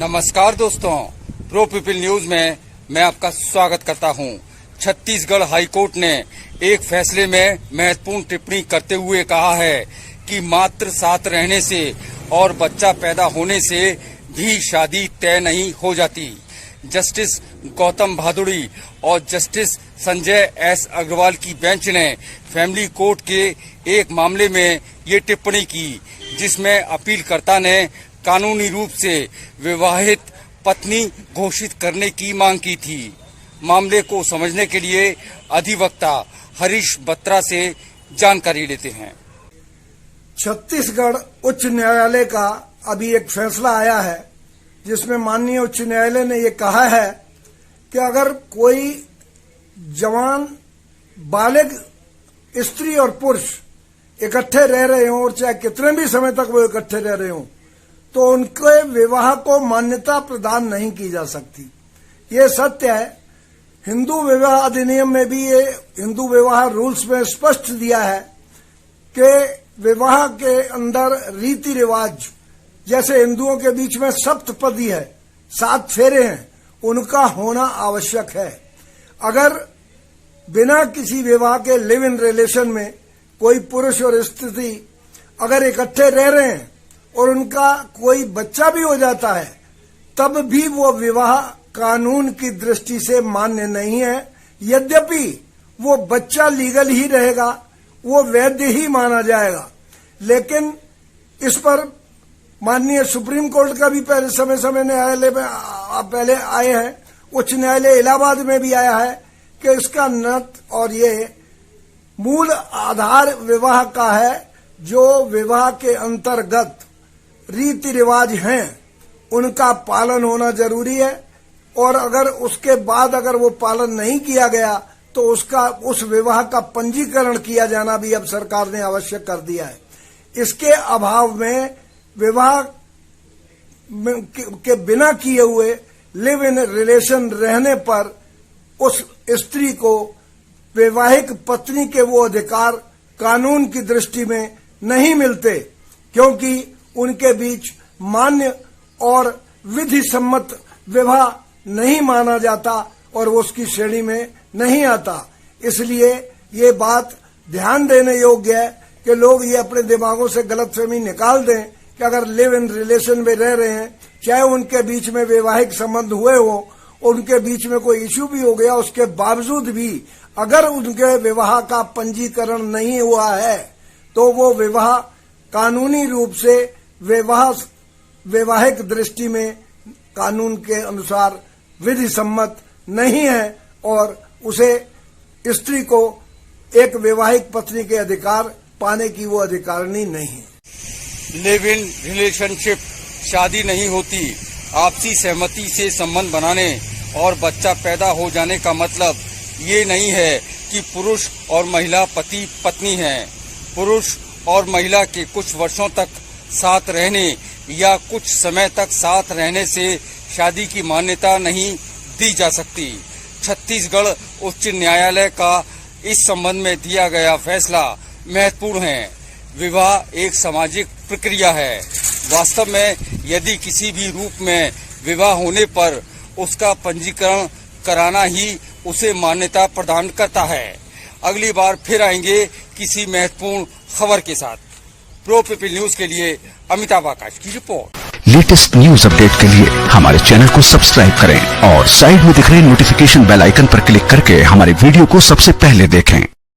नमस्कार दोस्तों, pro people news में मैं आपका स्वागत करता हूं। छत्तीसगढ़ हाईकोर्ट ने एक फैसले में महत्वपूर्ण टिप्पणी करते हुए कहा है कि मात्र साथ रहने से और बच्चा पैदा होने से भी शादी तय नहीं हो जाती। जस्टिस गौतम भादुड़ी और जस्टिस संजय एस अग्रवाल की बेंच ने फैमिली कोर्ट के एक मामले में ये टिप्पणी की, जिसमें अपीलकर्ता ने कानूनी रूप से विवाहित पत्नी घोषित करने की मांग की थी। मामले को समझने के लिए अधिवक्ता हरीश बत्रा से जानकारी लेते हैं। छत्तीसगढ़ उच्च न्यायालय का अभी एक फैसला आया है, जिसमें माननीय उच्च न्यायालय ने ये कहा है कि अगर कोई जवान बालिग स्त्री और पुरुष इकट्ठे रह रहे हों और चाहे कितने भी समय तक वो इकट्ठे रह रहे हों, तो उनके विवाह को मान्यता प्रदान नहीं की जा सकती। ये सत्य है। हिंदू विवाह अधिनियम में भी ये हिंदू विवाह रूल्स में स्पष्ट दिया है कि विवाह के अंदर रीति रिवाज, जैसे हिंदुओं के बीच में सप्तपदी है, 7 फेरे हैं, उनका होना आवश्यक है। अगर बिना किसी विवाह के लिव इन रिलेशन में कोई पुरुष और स्त्री अगर इकट्ठे रह रहे हैं और उनका कोई बच्चा भी हो जाता है, तब भी वो विवाह कानून की दृष्टि से मान्य नहीं है। यद्यपि वो बच्चा लीगल ही रहेगा, वो वैध ही माना जाएगा, लेकिन इस पर माननीय सुप्रीम कोर्ट का भी पहले समय न्यायालय में पहले आए हैं, उच्च न्यायालय इलाहाबाद में भी आया है कि इसका नत और ये मूल आधार विवाह का है। जो विवाह के अंतर्गत रीति रिवाज हैं, उनका पालन होना जरूरी है, और अगर उसके बाद अगर वो पालन नहीं किया गया तो उस विवाह का पंजीकरण किया जाना भी अब सरकार ने आवश्यक कर दिया है। इसके अभाव में विवाह के बिना किए हुए लिव इन रिलेशन रहने पर उस स्त्री को वैवाहिक पत्नी के वो अधिकार कानून की दृष्टि में नहीं मिलते, क्योंकि उनके बीच मान्य और विधि सम्मत विवाह नहीं माना जाता और वो उसकी श्रेणी में नहीं आता। इसलिए ये बात ध्यान देने योग्य है कि लोग ये अपने दिमागों से गलतफहमी निकाल दें कि अगर लिव इन रिलेशन में रह रहे हैं, चाहे उनके बीच में वैवाहिक संबंध हुए हो, उनके बीच में कोई इश्यू भी हो गया, उसके बावजूद भी अगर उनके विवाह का पंजीकरण नहीं हुआ है तो वो विवाह कानूनी रूप से वैवाहिक दृष्टि में कानून के अनुसार विधि सम्मत नहीं है, और उसे स्त्री को एक वैवाहिक पत्नी के अधिकार पाने की वो अधिकारिणी नहीं है। लिव इन रिलेशनशिप शादी नहीं होती। आपसी सहमति से संबंध बनाने और बच्चा पैदा हो जाने का मतलब ये नहीं है कि पुरुष और महिला पति पत्नी हैं। पुरुष और महिला के कुछ वर्षों तक साथ रहने या कुछ समय तक साथ रहने से शादी की मान्यता नहीं दी जा सकती। छत्तीसगढ़ उच्च न्यायालय का इस संबंध में दिया गया फैसला महत्वपूर्ण है। विवाह एक सामाजिक प्रक्रिया है। वास्तव में यदि किसी भी रूप में विवाह होने पर उसका पंजीकरण कराना ही उसे मान्यता प्रदान करता है। अगली बार फिर आएंगे किसी महत्वपूर्ण खबर के साथ। प्रो पीपल न्यूज के लिए अमिताभ आकाश की रिपोर्ट। लेटेस्ट न्यूज अपडेट के लिए हमारे चैनल को सब्सक्राइब करें और साइड में दिख रहे नोटिफिकेशन बेल आइकन पर क्लिक करके हमारे वीडियो को सबसे पहले देखें।